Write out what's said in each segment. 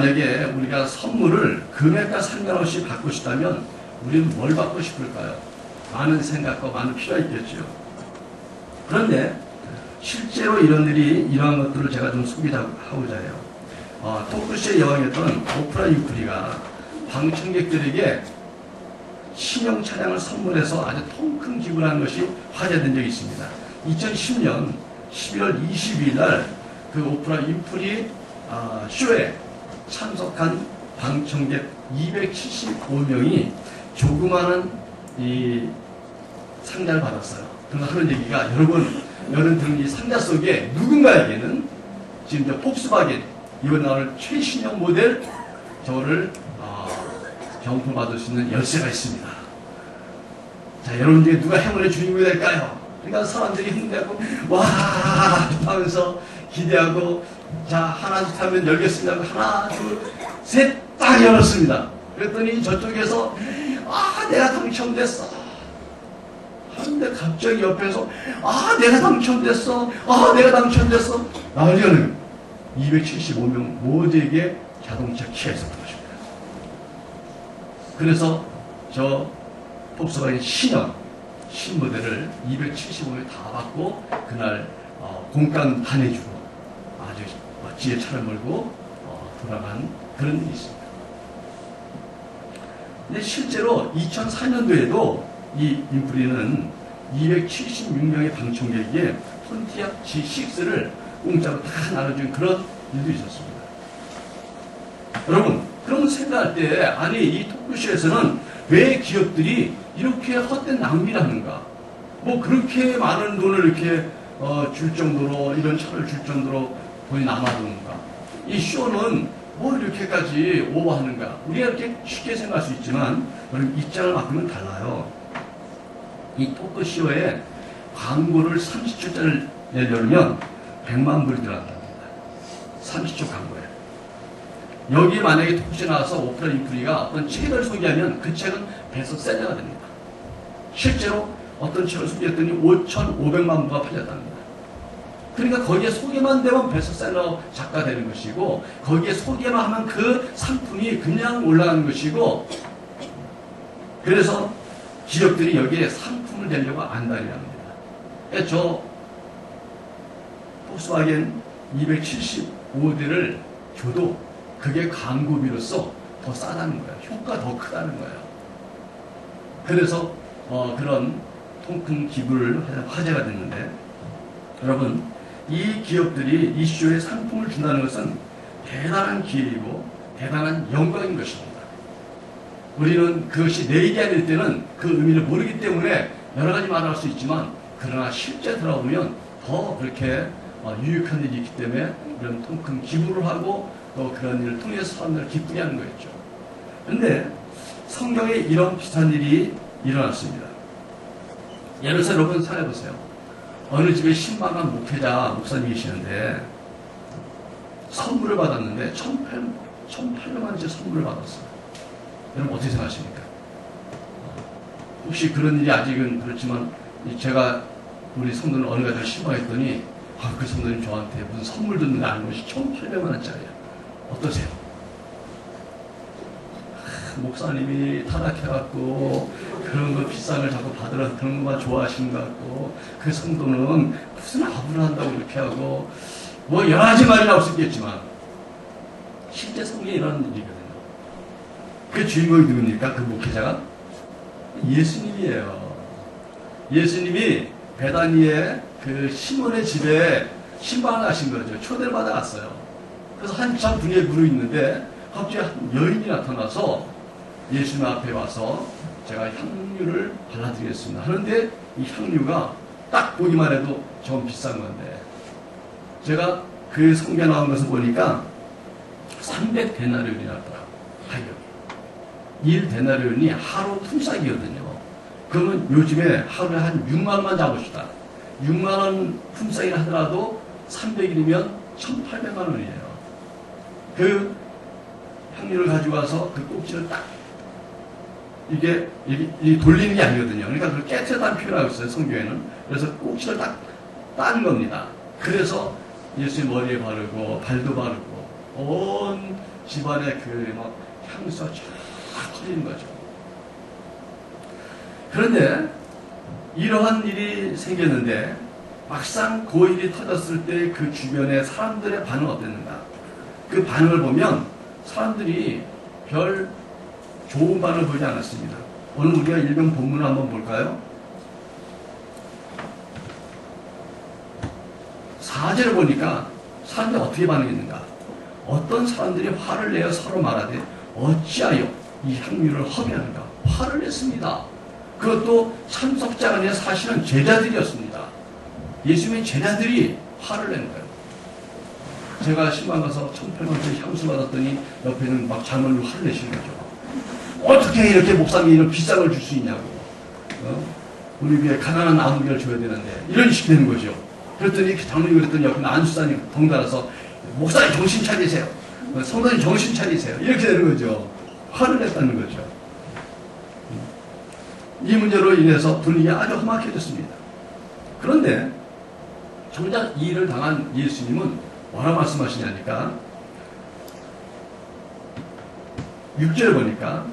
만약에 우리가 선물을 금액과 상관없이 받고 싶다면 우리는 뭘 받고 싶을까요? 많은 생각과 많은 필요가 있겠죠. 그런데 실제로 이러한 것들을 제가 좀 소개하고자 해요. 토크쇼의 여왕이었던 오프라 윈프리가 방청객들에게 신형 차량을 선물해서 아주 통큰 기부를 한 것이 화제된 적이 있습니다. 2010년 11월 22일 날 그 오프라 윈프리 쇼에 참석한 방청객 275명이 조그마한 이 상자를 받았어요. 그래서 하는 얘기가, 여러분 이 상자 속에 누군가에게는 지금 저 폭스바겐 이번 나올 최신형 모델 저를 경품 받을 수 있는 열쇠가 있습니다. 자, 여러분 중에 누가 행운의 주인공이 될까요? 그러니까 사람들이 흥분하고 와 하면서 기대하고, 자, 하나 둘 하면 열겠습니다. 하나 둘 셋 딱 열었습니다. 그랬더니 저쪽에서 내가 당첨됐어. 근데 갑자기 옆에서 내가 당첨됐어. 내가 당첨됐어. 나중에는 275명 모두에게 자동차 키가 있었던 것입니다. 그래서 저 폭스바겐 신모델을 275명 다 받고 그날 공간 다 내주고 아주 멋지게 차를 몰고 돌아간 그런 일이 있습니다. 근데 실제로 2004년도에도 이 윈프리는 276명의 방청객에게 폰티악 G6를 공짜로 다 나눠준 그런 일도 있었습니다. 여러분, 그런 생각할 때, 아니, 이 토크쇼에서는 왜 기업들이 이렇게 헛된 낭비를 하는가? 뭐 그렇게 많은 돈을 이렇게 줄 정도로, 이런 차를 줄 정도로 돈이 남아도는가? 이 쇼는 뭐 이렇게까지 오버하는가? 우리가 이렇게 쉽게 생각할 수 있지만, 여러분 입장을 바꾸면 달라요. 이 토크쇼에 광고를 30초짜리 내려면 100만 불이 들어간답니다. 30초 광고에. 여기 만약에 토크쇼에 나와서 오프라 윈프리가 어떤 책을 소개하면 그 책은 베스트셀러가 됩니다. 실제로 어떤 책을 소개했더니 5,500만 부가 팔렸답니다. 그러니까 거기에 소개만 되면 베스트셀러 작가 되는 것이고, 거기에 소개만 하면 그 상품이 그냥 올라가는 것이고, 그래서 기업들이 여기에 상품을 내려고 안달이 납니다. 그러니까 저 폭스바겐 275대를 줘도 그게 광고비로서 더 싸다는 거예요. 효과가 더 크다는 거예요. 그래서 그런 통큰 기부를 화제가 됐는데, 여러분, 이 기업들이 이 쇼에 상품을 준다는 것은 대단한 기회이고 대단한 영광인 것입니다. 우리는 그것이 내 얘기 아닐 때는 그 의미를 모르기 때문에 여러 가지 말을 할 수 있지만, 그러나 실제 들어보면 더 그렇게 유익한 일이 있기 때문에 이런 통큰 기부를 하고 또 그런 일을 통해서 사람들을 기쁘게 하는 거였죠. 그런데 성경에 이런 비슷한 일이 일어났습니다. 예를 들어서 여러분 생각해보세요. 어느 집에 신방한 목사님이 계시는데 선물을 받았는데 1,800만 원짜리 선물을 받았어요. 여러분 어떻게 생각하십니까? 혹시 그런 일이 아직은 그렇지만, 제가 우리 성도는 어느 가지를 신방했더니 그 성도님 저한테 무슨 선물 줬는데 아는 것이 1,800만 원짜리야. 어떠세요? 목사님이 타락해갖고 그런 거 비싼 걸 자꾸 받으라 그런 것만 좋아하시는 것 같고, 그 성도는 무슨 아부를 한다고 그렇게 하고, 뭐 여러 가지 말이 나올 수 있겠지만 실제 성경에 일어나는 일이거든요. 그 주인공이 누굽니까? 그 목회자가 예수님이에요. 예수님이 베다니에 그 시몬의 집에 신방을 하신 거죠. 초대를 받아갔어요. 그래서 한참 분위기에 무르있는데 갑자기 한 여인이 나타나서 예수님 앞에 와서 제가 향유를 발라드리겠습니다 하는데, 이 향유가 딱 보기만 해도 좀 비싼 건데, 제가 그 성경에 나온 것을 보니까 300데나리온이 나왔더라고요. 가격이 1데나리온이 하루 품삯이거든요. 그러면 요즘에 하루에 한 6만 원만 잡읍시다. 6만 원 품삯이라 하더라도 300일이면 1,800만 원이에요. 그 향유를 가지고 와서 그 꼭지를 딱 이게 돌리는 게 아니거든요. 그러니까 그걸 깨트렸다는 표현하고 있어요, 성경에는. 그래서 꼭지를 딱 딴 겁니다. 그래서 예수님 머리에 바르고 발도 바르고 온 집안에 그 막 향수가 쫙 퍼지는 거죠. 그런데 이러한 일이 생겼는데 막상 그 일이 터졌을 때 그 주변의 사람들의 반응은 어땠는가? 그 반응을 보면 사람들이 별 좋은 반응을 보이지 않았습니다. 오늘 우리가 읽은 본문을 한번 볼까요? 4절을 보니까 사람들이 어떻게 반응했는가? 어떤 사람들이 화를 내어 서로 말하되 어찌하여 이 향유를 허비하는가? 화를 냈습니다. 그것도 참석자가 아니라 사실은 제자들이었습니다. 예수님의 제자들이 화를 낸 거예요. 제가 신방 가서 1,800원짜리 향수 받았더니 옆에는 막 장로님 화를 내시는 거죠. 어떻게 이렇게 목사님이 이런 비싼 걸 줄 수 있냐고. 우리 위에 가난한 아무개를 줘야 되는데 이런 식이 되는 거죠. 그랬더니 장로님이 그랬더니 옆에 안수사님 덩달아서 목사님 정신 차리세요. 성도님 정신 차리세요. 이렇게 되는 거죠. 화를 냈다는 거죠. 이 문제로 인해서 분위기가 아주 험악해졌습니다. 그런데 정작 이 일을 당한 예수님은 뭐라 말씀하시냐니까 6절에 보니까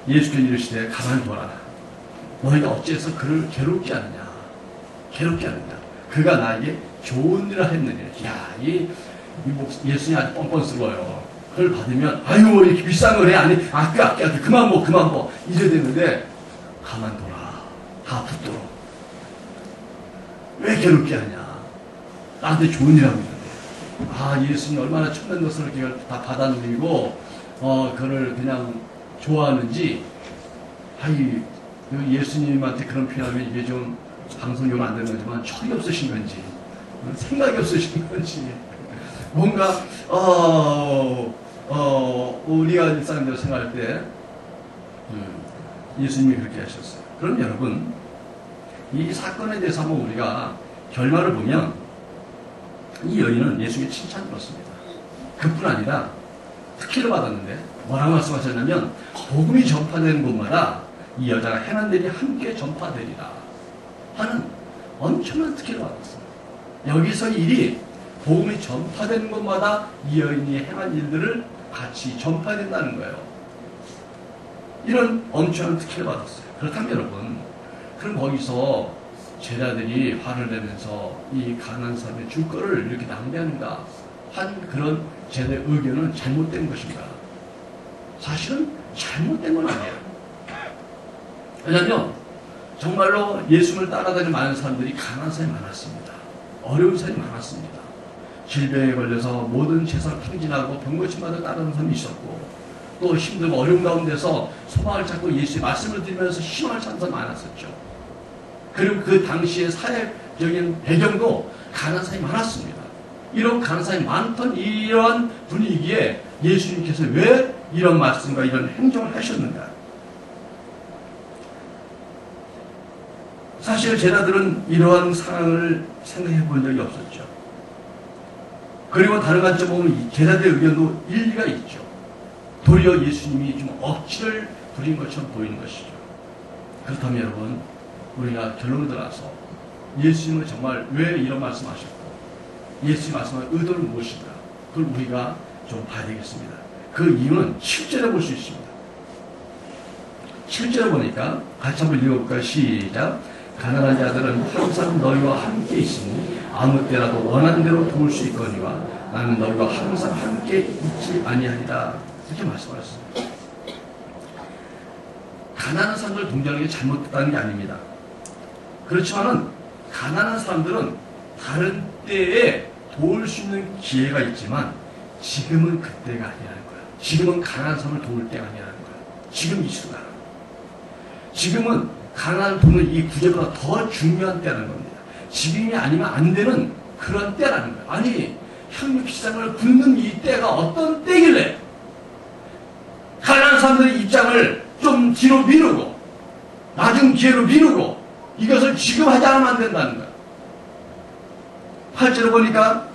예수께서 이르시되 가만둬라. 너희가 어찌해서 그를 괴롭지 않느냐. 괴롭지 않느냐. 그가 나에게 좋은 일을 했느니라. 야, 예수님이 아주 뻔뻔스러워요. 그걸 받으면 아유 이렇게 비싼 걸 해. 아니 아껴 그만 뭐 이래 되는데 가만둬라. 다 붙도록. 왜 괴롭게 하냐. 나한테 좋은 일 하고 있는데. 아, 예수님이 얼마나 천만 것을 이렇게 다 받아 누리고 그를 그냥 좋아하는지. 아이 예수님한테 그런 표현하면 이게 좀 방송용 안 되는 거지만 철이 없으신 건지 생각이 없으신 건지 뭔가 우리가 일상적으로 생각할 때 예수님이 그렇게 하셨어요. 그럼 여러분 이 사건에 대해서 한번 우리가 결말을 보면 이 여인은 예수님의 칭찬을 들었습니다. 그뿐 아니라 특혜를 받았는데 뭐라고 말씀하셨냐면 복음이 전파되는 곳마다 이 여자가 행한 일이 함께 전파되리라 하는 엄청난 특혜를 받았어요. 여기서 일이 복음이 전파되는 곳마다 이 여인이 행한 일들을 같이 전파된다는 거예요. 이런 엄청난 특혜를 받았어요. 그렇다면 여러분 그럼 거기서 제자들이 화를 내면서 이 가난한 사람의 줄 거를 이렇게 낭비하는가 한 그런 제자의 의견은 잘못된 것인가? 사실은 잘못된 건 아니에요. 왜냐하면 정말로 예수님을 따라다니는 많은 사람들이 가난한 사람이 많았습니다. 어려운 사람이 많았습니다. 질병에 걸려서 모든 재산을 탕진하고 병고침마다 따르는 사람이 있었고 또 힘들고 어려운 가운데서 소망을 찾고 예수의 말씀을 들으면서 희망을 찾는 사람이 많았었죠. 그리고 그 당시의 사회적인 배경도 가난한 사람이 많았습니다. 이런 가난한 사람이 많던 이러한 분위기에 예수님께서 왜 이런 말씀과 이런 행동을 하셨는가? 사실 제자들은 이러한 상황을 생각해 본 적이 없었죠. 그리고 다른 관점 보면 제자들의 의견도 일리가 있죠. 도리어 예수님이 좀 억지를 부린 것처럼 보이는 것이죠. 그렇다면 여러분 우리가 결론을 들어서 예수님은 정말 왜 이런 말씀하셨고 예수님 말씀한 의도는 무엇인가 그걸 우리가 좀 봐야 되겠습니다. 그 이유는 7절에 볼 수 있습니다. 7절에 보니까 같이 한번 읽어볼까요? 시작. 가난한 자들은 항상 너희와 함께 있으니 아무 때라도 원하는 대로 도울 수 있거니와 나는 너희와 항상 함께 있지 아니하리라. 이렇게 말씀하셨습니다. 가난한 사람들 동정하는 게 잘못됐다는 게 아닙니다. 그렇지만은 가난한 사람들은 다른 때에 도울 수 있는 기회가 있지만 지금은 그때가 아니라는 거야. 지금은 가난한 사람을 도울 때가 아니라는 거야. 지금 이 순간. 지금은 가난한 도는 이 구제보다 더 중요한 때라는 겁니다. 지금이 아니면 안 되는 그런 때라는 거야. 아니 향유 비싼 걸 굶는 이 때가 어떤 때길래 가난한 사람들의 입장을 좀 뒤로 미루고 나중 기회로 미루고 이것을 지금 하지 않으면 안 된다는 거야. 8절을 보니까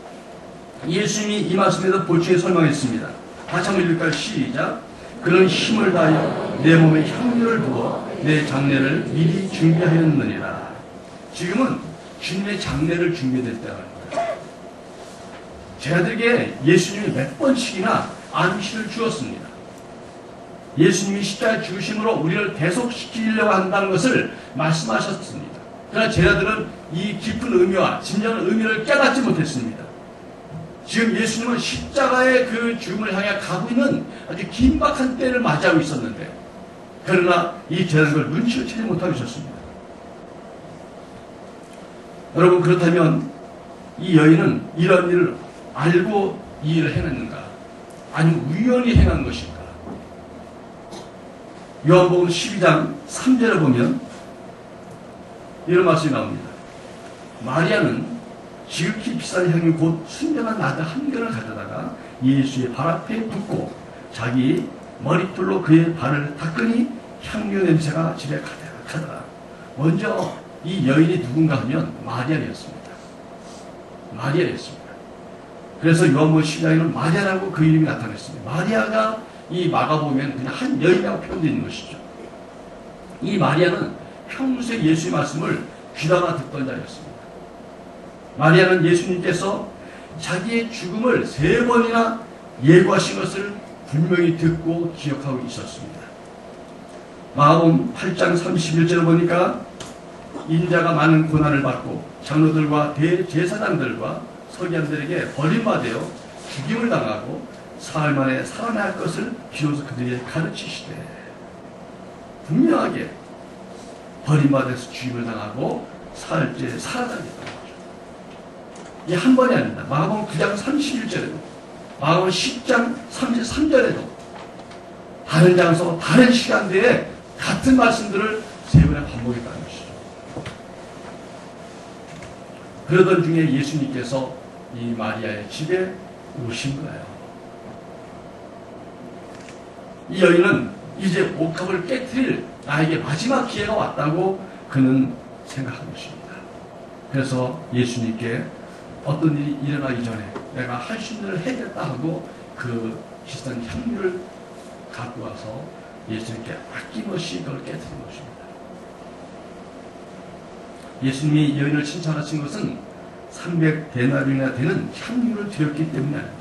예수님이 이 말씀에서 볼지에 설명했습니다. 같이 한번 읽을까요? 시작. 그런 힘을 다하여 내 몸에 향유를 부어 내 장례를 미리 준비하였느니라. 지금은 주님의 장례를 준비될 때라는 거예요. 제자들에게 예수님이 몇 번씩이나 암시를 주었습니다. 예수님이 십자가에 죽으심으로 우리를 대속시키려고 한다는 것을 말씀하셨습니다. 그러나 제자들은 이 깊은 의미와 진정한 의미를 깨닫지 못했습니다. 지금 예수님은 십자가의 그 죽음을 향해 가고 있는 아주 긴박한 때를 맞이하고 있었는데, 그러나 이 제자들은 눈치를 채지 못하고 있었습니다. 여러분, 그렇다면 이 여인은 이런 일을 알고 이 일을 해냈는가? 아니면 우연히 행한 것인가? 요한복음 12장 3절에 보면 이런 말씀이 나옵니다. 마리아는 지극히 비싼 향유 곧 순전한 나드 한 견을 가져다가 예수의 발 앞에 붓고 자기 머리털로 그의 발을 닦으니 향유 냄새가 집에 가득하더라. 먼저 이 여인이 누군가 하면 마리아였습니다. 마리아였습니다. 그래서 요한복음 12장에는 마리아라고 그 이름이 나타났습니다. 마리아가 이 마가복음에는 그냥 한 여인이라고 표현되어 있는 것이죠. 이 마리아는 평소에 예수의 말씀을 귀담아 듣던 자였습니다. 마리아는 예수님께서 자기의 죽음을 3번이나 예고하신 것을 분명히 듣고 기억하고 있었습니다. 마가복음 8장 31절을 보니까 인자가 많은 고난을 받고 장로들과 대제사장들과 서기관들에게 버림받아 죽임을 당하고 사흘 만에 살아날 것을 비로소 그들에게 가르치시되, 분명하게 버림받아서 죽임을 당하고 사흘째 살아나겠다는 거죠. 이게 한 번이 아닙니다. 마가복음 9장 31절에도, 마가복음 10장 33절에도 다른 장소, 다른 시간대에 같은 말씀들을 3번에 반복했다는 것이죠. 그러던 중에 예수님께서 이 마리아의 집에 오신 거예요. 이 여인은 이제 옥합을 깨트릴 나에게 마지막 기회가 왔다고 그는 생각한 것입니다. 그래서 예수님께 어떤 일이 일어나기 전에 내가 할 수 있는 일을 해야겠다 하고 그 비싼 향유를 갖고 와서 예수님께 아낌없이 그걸 깨트린 것입니다. 예수님이 여인을 칭찬하신 것은 300데나리온이나 되는 향유를 드렸기 때문이 아닙니다.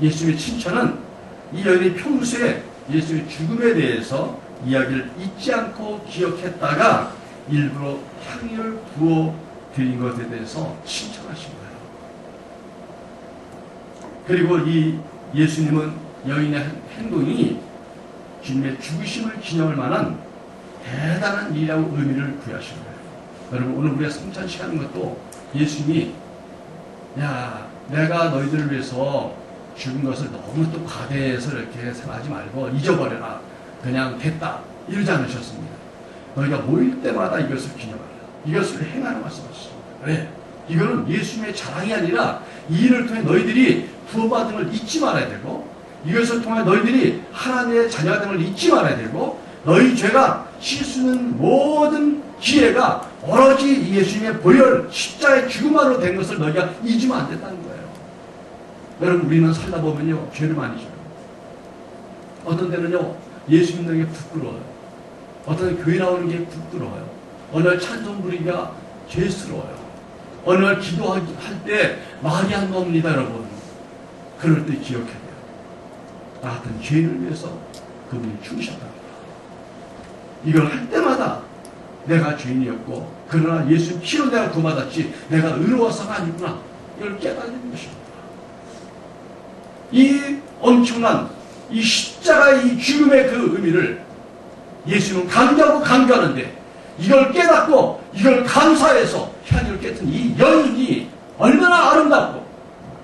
예수님의 칭찬은 이 여인이 평소에 예수의 죽음에 대해서 이야기를 잊지 않고 기억했다가 일부러 향유를 부어 드린 것에 대해서 칭찬하신 거예요. 그리고 이 예수님은 여인의 행동이 주님의 죽으심을 기념할 만한 대단한 일이라고 의미를 부여하신 거예요. 여러분, 오늘 우리가 성찬식하는 것도 예수님이 내가 너희들을 위해서 죽은 것을 너무 또 과대해서 이렇게 생각하지 말고 잊어버려라. 그냥 됐다. 이러지 않으셨습니다. 너희가 모일 때마다 이것을 기념하라. 이것을 행하라 말씀하셨습니다. 왜? 이거는 예수님의 자랑이 아니라 이 일을 통해 너희들이 구원받은 걸 잊지 말아야 되고, 이것을 통해 너희들이 하나님의 자녀가 된 걸 잊지 말아야 되고, 너희 죄가 씻는 모든 기회가 오로지 예수님의 보혈 십자가의 죽음으로 된 것을 너희가 잊으면 안 된다는 거예요. 여러분, 우리는 살다 보면요, 죄를 많이 져요. 어떤 때는요, 예수 믿는 게 부끄러워요. 어떤 때는 교회 나오는 게 부끄러워요. 어느 날 찬송 부르기가 죄스러워요. 어느 날 기도할 때 말이 안 나옵니다, 여러분. 그럴 때 기억해야 돼요. 나 같은 죄인을 위해서 그분이 죽으셨다. 이걸 할 때마다 내가 죄인이었고, 그러나 예수 피로 내가 구원받았지 내가 의로워서가 아니구나. 이걸 깨달는 것입니다. 이 엄청난 이 십자가의 이 죽음의 그 의미를 예수님은 강조하고 강조하는데, 이걸 깨닫고 이걸 감사해서 향유를 깨뜨린 이 여인이 얼마나 아름답고,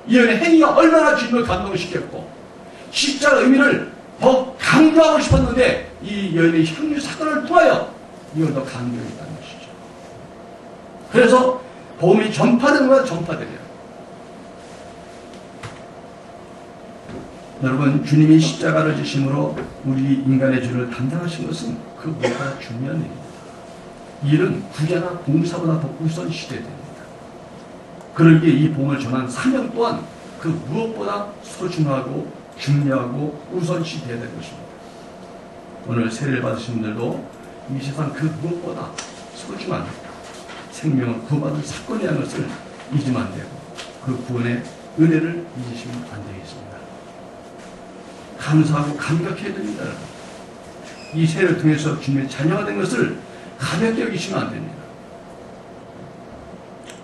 이 여인의 행위가 얼마나 주님을 감동시켰고, 십자가 의미를 더 강조하고 싶었는데 이 여인의 향유 사건을 통하여 이걸 더 강조했다는 것이죠. 그래서 복음이 전파되는 건 전파되려요. 여러분, 주님이 십자가를 지심으로 우리 인간의 죄를 담당하신 것은 그 무엇보다 중요한 일입니다. 이 일은 구제나 봉사보다 더 우선시돼야 됩니다. 그러기에 이 복음을 전한 사명 또한 그 무엇보다 소중하고 중요하고 우선시돼야 될 것입니다. 오늘 세례를 받으신 분들도 이 세상 그 무엇보다 소중한 생명을 구원받은 사건이라는 것을 잊으면 안 되고, 그 구원의 은혜를 잊으시면 안 되겠습니다. 감사하고 감격해야 됩니다. 이 세례를 통해서 주님의 자녀가 된 것을 가볍게 여기시면 안 됩니다.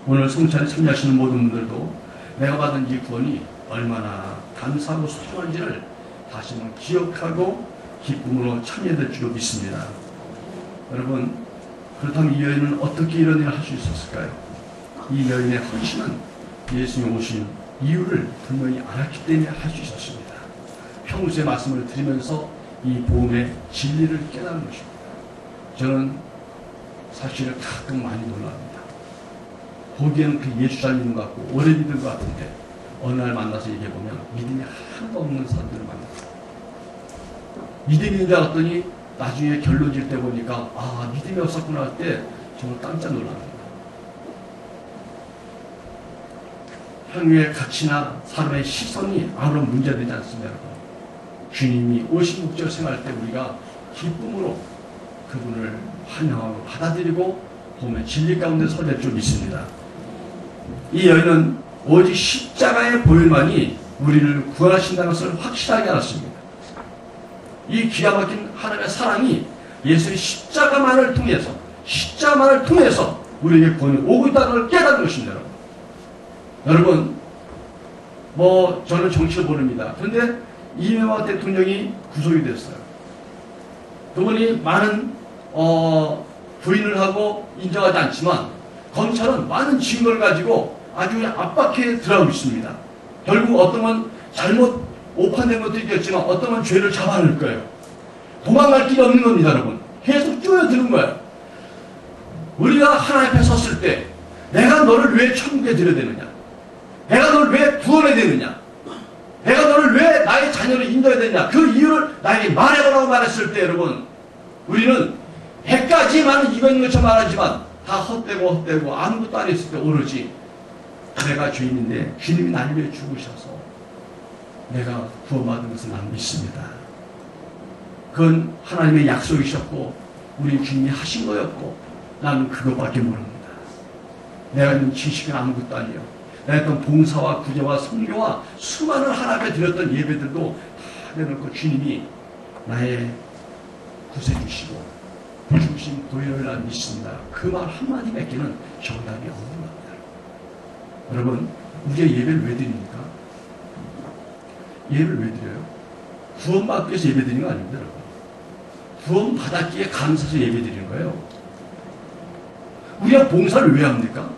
오늘 성찬에 참여하시는 모든 분들도 내가 받은 이 구원이 얼마나 감사하고 소중한지를 다시 한번 기억하고 기쁨으로 참여될 줄로 믿습니다. 여러분, 그렇다면 이 여인은 어떻게 이런 일을 할 수 있었을까요? 이 여인의 헌신은 예수님이 오신 이유를 분명히 알았기 때문에 할 수 있었습니다. 평소에 말씀을 들으면서 이 복음의 진리를 깨달은 것입니다. 저는 사실을 가끔 많이 놀랍니다. 보기에는 그 예수 잘 믿는 것 같고 오래 믿는 것 같은데 어느 날 만나서 얘기해보면 믿음이 하나도 없는 사람들을 만났어요. 믿음이 있는 줄 알았더니 나중에 결론 질 때 보니까 아, 믿음이 없었구나 할 때 정말 깜짝 놀랍니다. 향유의 가치나 사람의 시선이 아무런 문제되지 않습니다. 여러분. 주님이 오신 목적을 생각할 때 우리가 기쁨으로 그분을 환영하고 받아들이고 보면 진리 가운데 서될 줄 믿습니다. 이 여인은 오직 십자가의 보혈만이 우리를 구원하신다는 것을 확실하게 알았습니다. 이 기가 막힌 하나님의 사랑이 예수의 십자가만을 통해서 우리에게 구원이 오고 있다는 걸 깨닫는 것입니다. 여러분, 저는 정치를 모릅니다. 그런데 이명박 대통령이 구속이 됐어요. 그분이 많은 부인을 하고 인정하지 않지만 검찰은 많은 증거를 가지고 아주 압박해 들어가고 있습니다. 결국 어떤 건 잘못 오판된 것도 있겠지만 어떤 건 죄를 잡아낼 거예요. 도망갈 길이 없는 겁니다. 여러분. 계속 쪼여드는 거예요. 우리가 하나님 앞에 섰을 때 내가 너를 왜 천국에 들여야 되느냐, 내가 너를 왜 구원해야 되느냐, 내가 너를 왜 나의 자녀를 인도해야 되냐, 그 이유를 나에게 말해보라고 말했을 때 여러분, 우리는 100가지 많은 이유가 있는 것처럼 말하지만 다 헛되고 아무것도 안 했을 때 오로지 내가 죄인인데 주님이 나를 위해 죽으셔서 내가 구원받은 것을 나는 믿습니다. 그건 하나님의 약속이셨고 우리 주님이 하신 거였고 나는 그것밖에 모릅니다. 내가 있는 지식은 아무것도 아니에요. 내가 했던 봉사와 구제와 선교와 수많은 하나님에 드렸던 예배들도 다 내놓고 주님이 나의 구세주시고 주신 도리를 난 믿습니다. 그 말 한마디 맺기는 정답이 없는 겁니다. 여러분, 우리가 예배를 왜 드립니까? 예배를 왜 드려요? 구원받기 위해서 예배 드리는 거 아닙니다. 여러분. 구원받았기에 감사해서 예배 드리는 거예요. 우리가 봉사를 왜 합니까?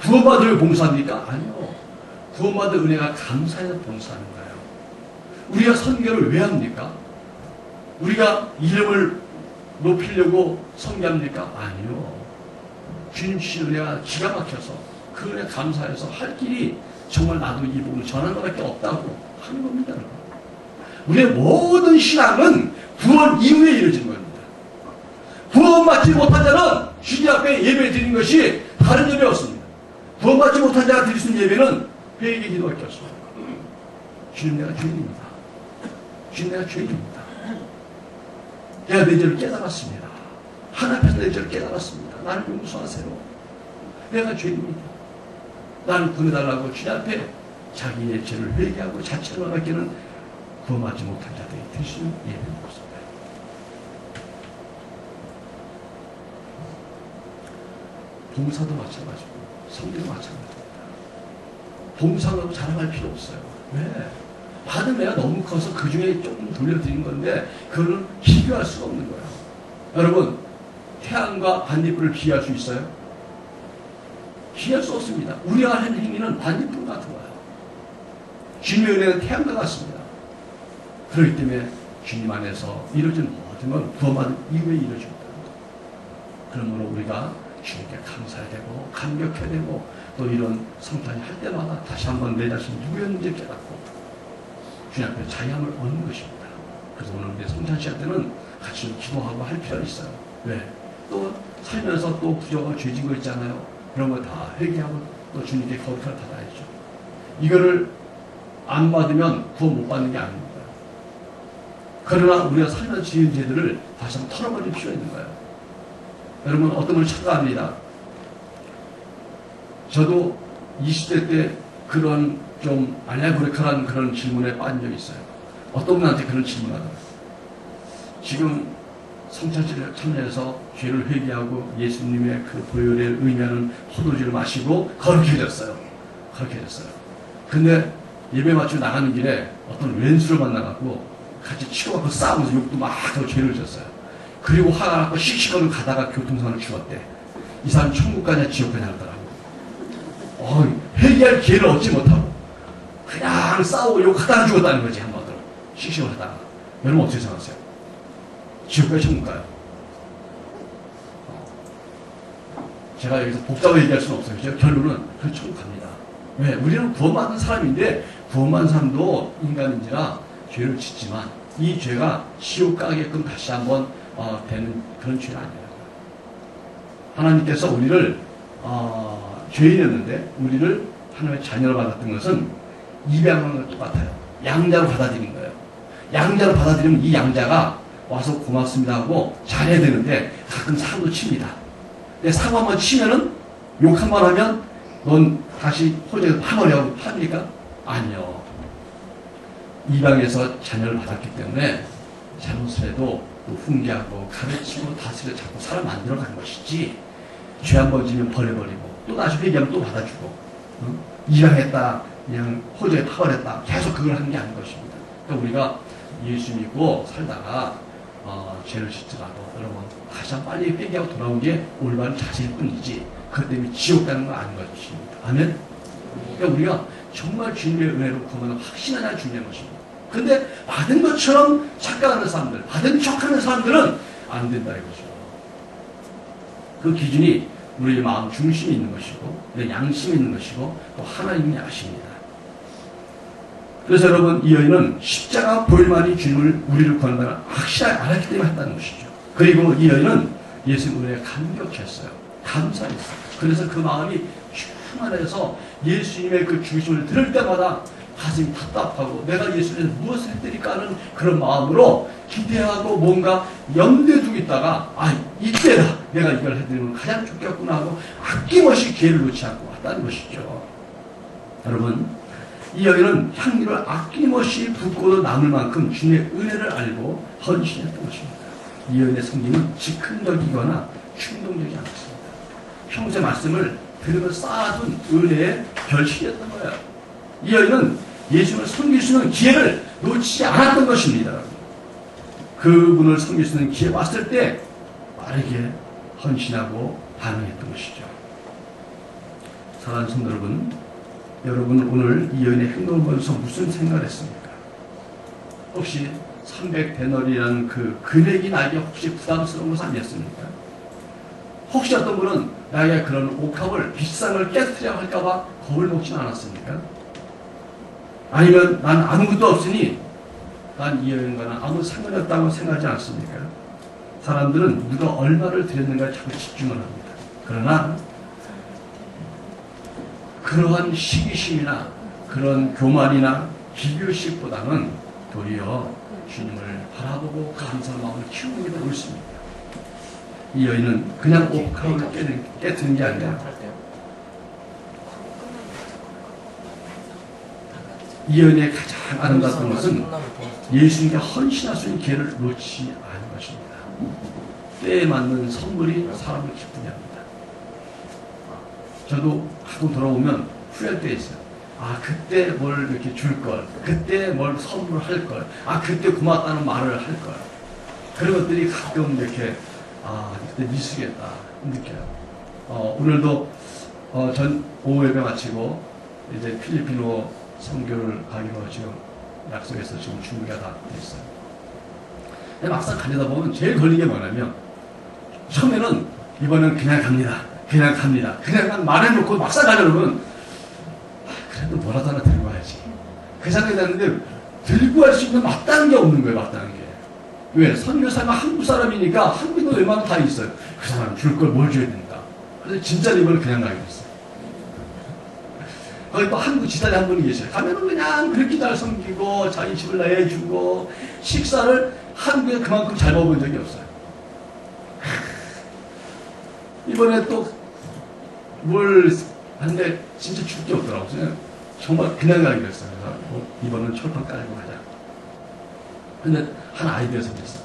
구원받으려 봉사합니까? 아니요. 구원받은 은혜가 감사해서 봉사하는 거예요. 우리가 선교를 왜 합니까? 우리가 이름을 높이려고 선교합니까? 아니요. 주님 주신 은혜가 기가 막혀서 그 은혜 감사해서 할 길이 정말 나도 이 복음을 전하는 것밖에 없다고 하는 겁니다. 우리의 모든 신앙은 구원 이후에 이루어진 겁니다. 구원받지 못한 자는 주님 앞에 예배 드리는 것이 다른 예배 없습니다. 구원받지 못한 자가 드릴 수 있는 예배는 회개 기도밖에 없습니다. 주님, 내가 죄인입니다. 주님, 내가 죄인입니다. 내가 내 죄를 깨달았습니다. 하나님 앞에서 내 죄를 깨달았습니다. 나를 용서하세요. 내가 죄인입니다. 나를 구해달라고 주님 앞에 자기의 죄를 회개하고 자체로 맡기는 구원받지 못한 자들이 드시는 예배는 없습니다. 봉사도 마찬가지고 성교도 마찬가지입니다. 봉사하고 자랑할 필요 없어요. 왜? 받은 애가 너무 커서 그 중에 조금 돌려드린 건데 그거는 비교할 수가 없는 거예요. 여러분, 태양과 반딧불을 비교할 수 있어요? 비교할 수 없습니다. 우리가 하는 행위는 반딧불 같은 거예요. 주님의 은혜는 태양과 같습니다. 그렇기 때문에 주님 안에서 이루어진 모든 건 구원받은 이후에 이루어집니다. 그러므로 우리가 주님께 감사해야 되고 감격해야 되고 또 이런 성탄이 할 때마다 다시 한번 내 자신이 누구였는지 깨닫고 주님 앞에 자양을 얻는 것입니다. 그래서 오늘 우리 성탄 시간 때는 같이 기도하고 할 필요가 있어요. 왜? 또 살면서 또 부족하고 죄진 거 있잖아요. 그런 거 다 회개하고 또 주님께 거룩하게 받아야죠. 이거를 안 받으면 구원 못 받는 게 아닙니다. 그러나 우리가 살면서 지은 죄들을 다시 한번 털어버릴 필요가 있는 거예요. 여러분, 어떤 걸 찾아갑니다. 저도 20대 때 그런 좀 알레브레카라는 그런 질문에 빠진 적이 있어요. 어떤 분한테 그런 질문을 하더라고요. 지금 성찬절에 참여해서 죄를 회개하고 예수님의 그 보혈을 의미하는 포도주를 마시고 거룩해졌어요. 거룩해졌어요. 근데 예배 마치고 나가는 길에 어떤 왼수를 만나갖고 같이 치고받고 싸우면서 욕도 막 하고 죄를 졌어요. 그리고 화가 나고 씩씩거리고 가다가 교통사고를 죽었대. 이 사람 천국 가냐 지옥 가냐 하더라고. 회개할 기회를 얻지 못하고 그냥 싸우고 욕하다가 죽었다는 거지. 한마디로 씩씩을 하다가. 여러분 어떻게 생각하세요? 지옥 가요 천국 가요? 제가 여기서 복잡하게 얘기할 수는 없어요. 그죠? 결론은 그 천국 갑니다. 왜? 우리는 구원받은 사람인데 구원받은 사람도 인간인지라 죄를 짓지만 이 죄가 지옥 가게끔 다시 한번 되는 그런 죄는 아니에요. 하나님께서 우리를 죄인이었는데 우리를 하나님의 자녀로 받았던 것은 입양하는 것 똑같아요. 양자로 받아들인 거예요. 양자로 받아들이면 이 양자가 와서 고맙습니다 하고 잘해야 되는데 가끔 사고도 칩니다. 근데 사고 한번 치면은 욕 한 번 하면 넌 다시 호적에서 파버려고 합니까? 아니요. 이방에서 자녀를 받았기 때문에 잘못을 해도 또 훈계하고 가르치고 다스려 자꾸 사람 만들어가는 것이지 죄 한 번 지면 버려버리고 또 다시 회개하면 또 받아주고 이방했다 그냥 호적에 파버렸다 계속 그걸 하는 게 아닌 것입니다. 그러니까 우리가 예수 믿고 살다가 죄를 짓더라도 여러분 가장 빨리 회개하고 돌아온 게 올바른 자세일 뿐이지 그것 때문에 지옥 가는 건 아닌 것입니다. 아멘? 그러니까 우리가 정말 주님의 은혜로 구원을 확신하냐 중요한 것입니다. 근데 받은 것처럼 착각하는 사람들, 받은 척하는 사람들은 안 된다 이거죠. 그 기준이 우리의 마음 중심이 있는 것이고 내 양심이 있는 것이고 또 하나님이 아십니다. 그래서 여러분 이 여인은 십자가 보혈만이 주님을 우리를 구한다는 확실하게 알았기 때문에 했다는 것이죠. 그리고 이 여인은 예수님 은혜에 감격했어요. 감사했어요. 그래서 그 마음이 충만해서 예수님의 그 중심을 들을 때마다 가슴이 답답하고 내가 예수님을 무엇을 해드릴까 하는 그런 마음으로 기대하고 뭔가 염두에 두고 있다가 이때다 내가 이걸 해드리면 가장 좋겠구나 하고 아낌없이 기회를 놓지 않고 왔다는 것이죠. 여러분 이 여인은 향기를 아낌없이 붓고도 남을 만큼 주님의 은혜를 알고 헌신했던 것입니다. 이 여인의 성김은 즉흥적이거나 충동적이지 않았습니다. 평소의 말씀을 들으며 쌓아둔 은혜의 결실이었던 거예요. 이 여인은 예수님을 섬길 수 있는 기회를 놓치지 않았던 것입니다. 그분을 섬길 수 있는 기회 왔을 때 빠르게 헌신하고 반응했던 것이죠. 사랑하는 성도 여러분 오늘 이 여인의 행동을 보면서 무슨 생각을 했습니까? 혹시 300데너리라는 그 금액이 나에게 혹시 부담스러운 것은 아니었습니까? 혹시 어떤 분은 나에게 그런 옥합을 비싼 걸 깨뜨려 할까봐 겁을 먹지는 않았습니까? 아니면 난 아무것도 없으니 난 이 여인과는 아무 상관이 없다고 생각하지 않습니까? 사람들은 누가 얼마를 드렸는가 자꾸 집중을 합니다. 그러나 그러한 시기심이나 그런 교만이나 비교식보다는 도리어 주님을 바라보고 감사한 마음을 키우는 게 더 옳습니다. 이 여인은 그냥 옥합을 깨뜨린 게 아니라 이 여인의 가장 아름다웠던 것은 예수님께 헌신할 수 있는 기회를 놓지 않은 것입니다. 때에 맞는 선물이 사람을 기쁘게 합니다. 저도 가끔 돌아오면 후회할 때 있어요. 그때 뭘 이렇게 줄 걸, 그때 뭘 선물할 걸, 그때 고맙다는 말을 할 걸. 그런 것들이 가끔 이렇게 그때 미치겠다 느껴요. 오늘도 전 오후 예배 마치고 이제 필리핀으로 선교를 가기로 지금 약속해서 지금 준비가 다 됐어요. 근데 막상 가려다 보면 제일 걸린 게 뭐냐면 처음에는 이번엔 그냥 갑니다. 그냥 말해놓고 막상 가려면 그래도 뭐라도 하나 들고 와야지. 그 생각이 났는데 들고 갈 수 있는 마땅한 게 없는 거예요. 마땅한 게. 왜? 선교사가 한국 사람이니까 한국도 웬만하면 다 있어요. 그 사람 줄 걸 뭘 줘야 된다. 그래서 진짜 이번에 그냥 가게 됐어요. 거기 또 한국 지사님 한 분이 계셔요. 가면은 그냥 그렇게 잘 섬기고 자기 집을 내주고 식사를 한국에 그만큼 잘 먹어본 적이 없어요. 이번에 또 뭘 하는데 진짜 줄 게 없더라고요. 정말 그냥 가기로 했어요. 그래서 이번은 철판 깔고 가자. 근데 한 아이디어가 생겼어.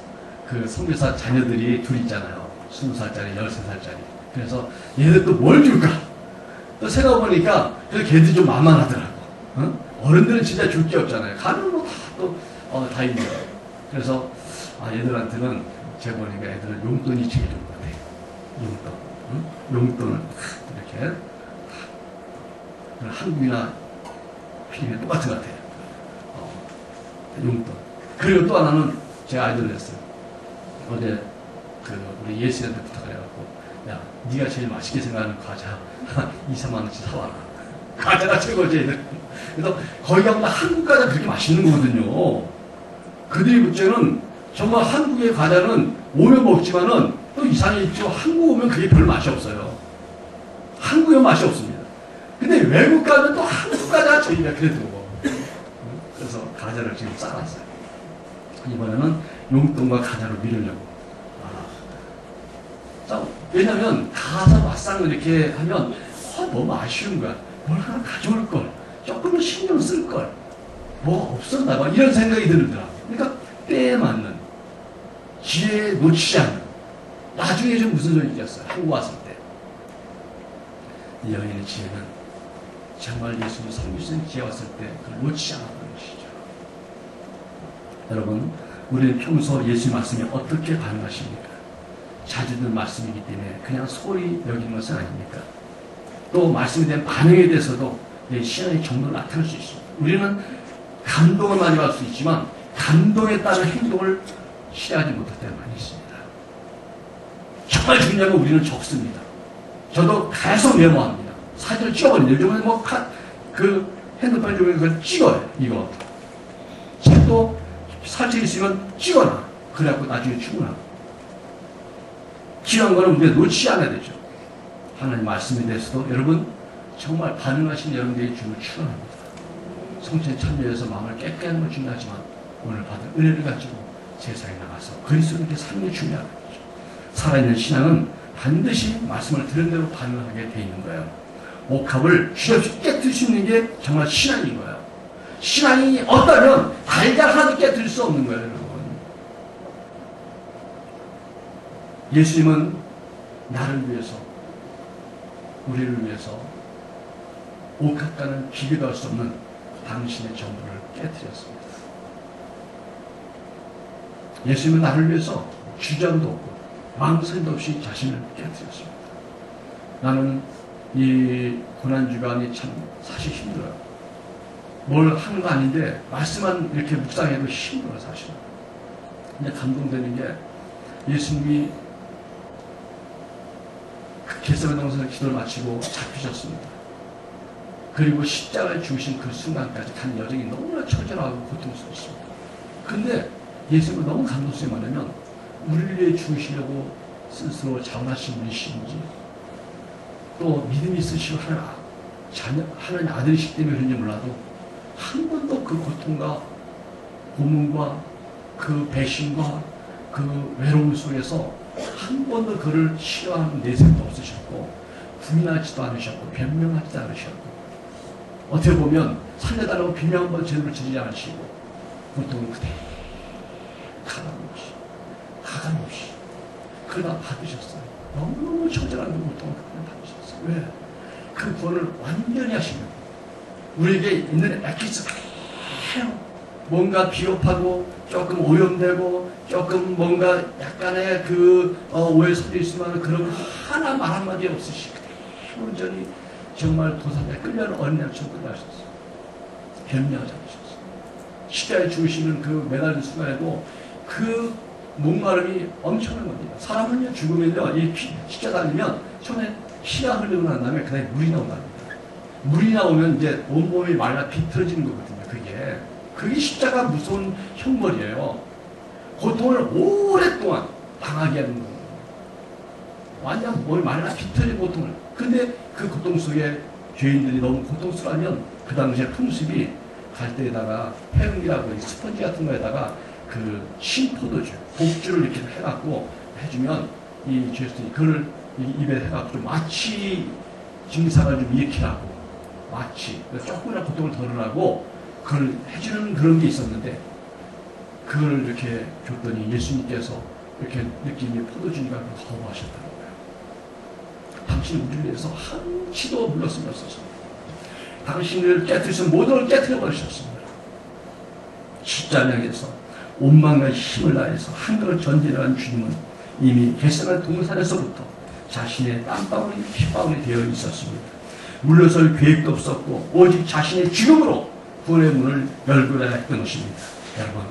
그 선교사 자녀들이 둘 있잖아요. 20살짜리, 13살짜리. 그래서 얘들 또 뭘 줄까? 또 생각해보니까 걔들이 좀 만만하더라고. 어? 어른들은 진짜 줄 게 없잖아요. 가면 뭐 다 있는 거예요. 그래서 얘들한테는 제가 보니까 애들은 용돈이 제일 좋은 것 같아요. 용돈. 응? 용돈을 이렇게 한국이나 필리핀 똑같은 것 같아요. 용돈. 그리고 또 하나는 제가 아이디어를 냈어요. 어제 우리 예수한테 부탁을 해갖고, 야, 네가 제일 맛있게 생각하는 과자 2, 3만 원씩 사와라. 과자가 최고지. 그래서 거기 가면 한국 과자 그렇게 맛있는 거거든요. 그들이 문제는 정말 한국의 과자는 오면 먹지만은 또 이상해 있죠. 한국 오면 그게 별 맛이 없어요. 한국에 맛이 없습니다. 근데 외국 가면 또 한국 과자가 저희가 그래도 그래서 과자를 지금 싸놨어요. 이번에는 용돈과 과자로 미루려고. 왜냐면 가서 막상 이렇게 하면 너무 아쉬운 거야. 뭘 하나 가져올 걸. 조금은 신경 쓸 걸. 뭐 없었나 봐. 이런 생각이 들더라고요. 그러니까 때에 맞는, 기회에 놓치지 않는. 나중에 좀 무슨 소리겠어요. 한국 왔을 때. 이 여인의 지혜는 정말 예수님 섬길 수 있는 기회 왔을 때 그걸 놓치지 않았다는 것이죠. 여러분, 우리는 평소 예수님 말씀에 어떻게 반응하십니까? 자주 듣는 말씀이기 때문에 그냥 소리 여기는 것은 아닙니까? 또 말씀에 대한 반응에 대해서도 내 신앙의 정도를 나타낼 수 있습니다. 우리는 감동을 많이 받을 수 있지만 감동에 따른 행동을 실행하지 못할 때가 많이 있습니다. 정말 중요한 건 우리는 적습니다. 저도 계속 메모합니다. 사진을 찍어버립니다. 요즘은 핸드폰 중에 그걸 찍어요. 이거. 책도 살짝 있으면 찍어놔. 그래갖고 나중에 출근하고. 중요한 거는 우리가 놓치지 않아야 되죠. 하나님 말씀에 대해서도 여러분 정말 반응하신 여러분들의 주를 축원합니다. 성찬에 참여해서 마음을 깨끗게 하는 건 중요하지만 오늘 받은 은혜를 가지고 세상에 나가서 그리스도께 사는 게 중요한 거죠. 살아있는 신앙은 반드시 말씀을 들은 대로 반응하게 돼 있는 거예요. 옥합을 주저없이 깨뜨릴 수 있는 게 정말 신앙인 거예요. 신앙이 없다면 달걀 하나도 깨뜨릴 수 없는 거예요, 여러분. 예수님은 나를 위해서, 우리를 위해서 옥합과는 비교도 할 수 없는 당신의 전부를 깨뜨렸습니다. 예수님은 나를 위해서 주저함도 없고 망설임도 없이 자신을 깨뜨렸습니다. 나는 이 고난주간이 참 사실 힘들어요. 뭘 하는 거 아닌데 말씀만 이렇게 묵상해도 힘들어요, 사실. 근데 감동되는 게 예수님이 그 겟세마네 동산에서 기도를 마치고 잡히셨습니다. 그리고 십자가에 죽으신 그 순간까지 간 여정이 너무나 처절하고 고통스럽습니다. 근데 예수님은 너무 감동스럽게 말하면 우리를 위해 죽으시려고 스스로 자원하신 분이신지 또 믿음이 있으시고 하나님 아들이시기 때문에 그런지 몰라도 한 번도 그 고통과 고문과 그 배신과 그 외로움 속에서 한 번도 그를 싫어하는 내색도 없으셨고 부인하지도 않으셨고 변명하지도 않으셨고 어떻게 보면 살려달라고 비명 한번 제대로 지르지 않으시고 고통을 그대로 가감없이 그러다 받으셨어요. 너무너무 처절한 그 고통을 받으셨어요. 왜? 그 구원을 완전히 하시면 우리에게 있는 엑기스 그대로 뭔가 비겁하고 조금 오염되고 조금 뭔가 약간의 오해 섞여 있으면 그런 거 하나 말 한마디 없으시고 그대로 온전히 정말 도산에 끌려는 어린애처럼 끌려가셨어요. 변명하지 않으셨어요. 십자가에 죽으시는 그 매달린 순간에도 그 목마름이 엄청난 겁니다. 사람은요 죽으면요 이 십자가 달리면 처음에 피가 흘리고 난 다음에 그 다음에 물이 나온답니다. 물이 나오면 이제 온몸이 말라 비틀어지는 거거든요. 그게 십자가 무서운 형벌이에요. 고통을 오랫동안 당하게 하는 거예요. 완전 몸이 말라 비틀어진 고통을. 근데 그 고통 속에 죄인들이 너무 고통스러우면 그 당시에 풍습이 갈대에다가 폐응이라고 스펀지 같은 거에다가 그 신포도주, 복주를 이렇게 해갖고 해주면 이 죄수들이 그걸 입에 해갖고 좀 마취 증상을 좀 일으키라고 마취 조금이라도 고통을 덜으라고 그걸 해주는 그런 게 있었는데 그걸 이렇게 줬더니 예수님께서 이렇게 느낌이 포도주니까 거부하셨다는 거예요. 당신 우리를 위해서 한치도 물렀으면 없었습니다. 당신을 깨뜨리신 모든 걸 깨뜨려 버리셨습니다. 십자가에서 온 마음과 힘을 다해서 한글을 전진한 주님은 이미 겟세마네 동산에서부터 자신의 땀방울이 핏방울이 되어 있었습니다. 물러설 계획도 없었고 오직 자신의 죽음으로 구원의 문을 열고자 했던 것입니다. 여러분,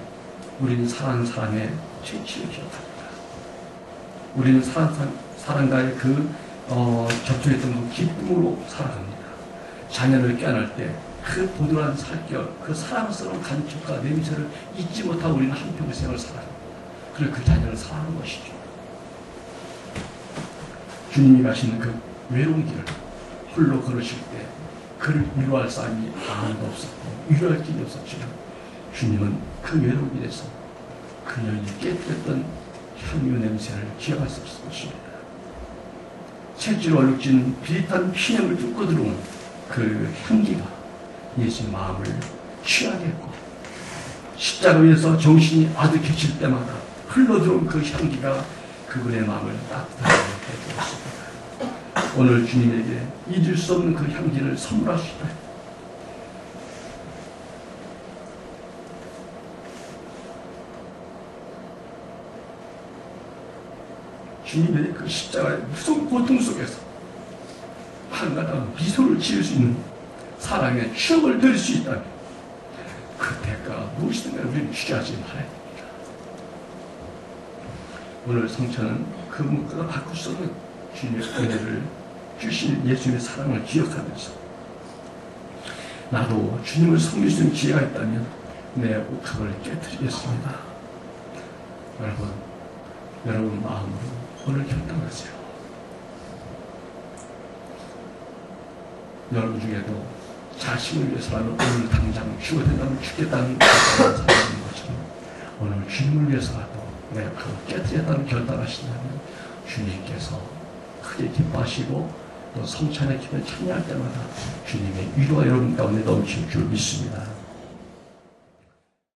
우리는 사랑하는 사람의 최치를 기억합니다. 우리는 사랑과의 접촉했던 그 기쁨으로 살아갑니다. 자녀를 깨어날 때 그 보드란 살결, 그 사랑스러운 간축과 냄새를 잊지 못하고 우리는 한평생을 살아갑니다. 그리고 그 자녀를 사랑하는 것이죠. 주님이 가시는 그 외로운 길을 홀로 걸으실 때 그를 위로할 사람이 아무도 없었고 위로할 길이 없었지만 주님은 그 외로운 길에서 그 여인이 깨뜨렸던 향유 냄새를 기억할 수 없을 것입니다. 채찍으로 얼룩진 비릿한 피냄을 뚫고 들어온 그 향기가 예수의 마음을 취하게 했고 십자가 위에서 정신이 아득해질 때마다 흘러들어온 그 향기가 그분의 마음을 따뜻하게 해주었습니다. 오늘 주님에게 잊을 수 없는 그 향기를 선물하시다. 주님의 그 십자가의 무서운 고통 속에서 한가닥 미소를 지을 수 있는 사랑의 추억을 드릴 수 있다면 그 대가가 무엇이든 우리는 취하지 말아야 됩니다. 오늘 성찬은 그 문구가 바꿀 수 없는 주님의 은혜를 주신 예수님의 사랑을 기억하면서 나도 주님을 섬길 수 있는 기회가 있다면 내 옥합을 깨뜨리겠습니다. 여러분 마음으로 오늘 결단하세요. 여러분 중에도 자신을 위해서라면 오늘 당장 죽어야 된다면 죽겠다는 사람인 것처럼 오늘 주님을 위해서라도 내가 그걸 깨뜨렸다는 결단하신다면 주님께서 크게 기뻐하시고 또 성찬의 기쁨을 참여할 때마다 주님의 위로가 여러분 가운데 넘칠 줄 믿습니다.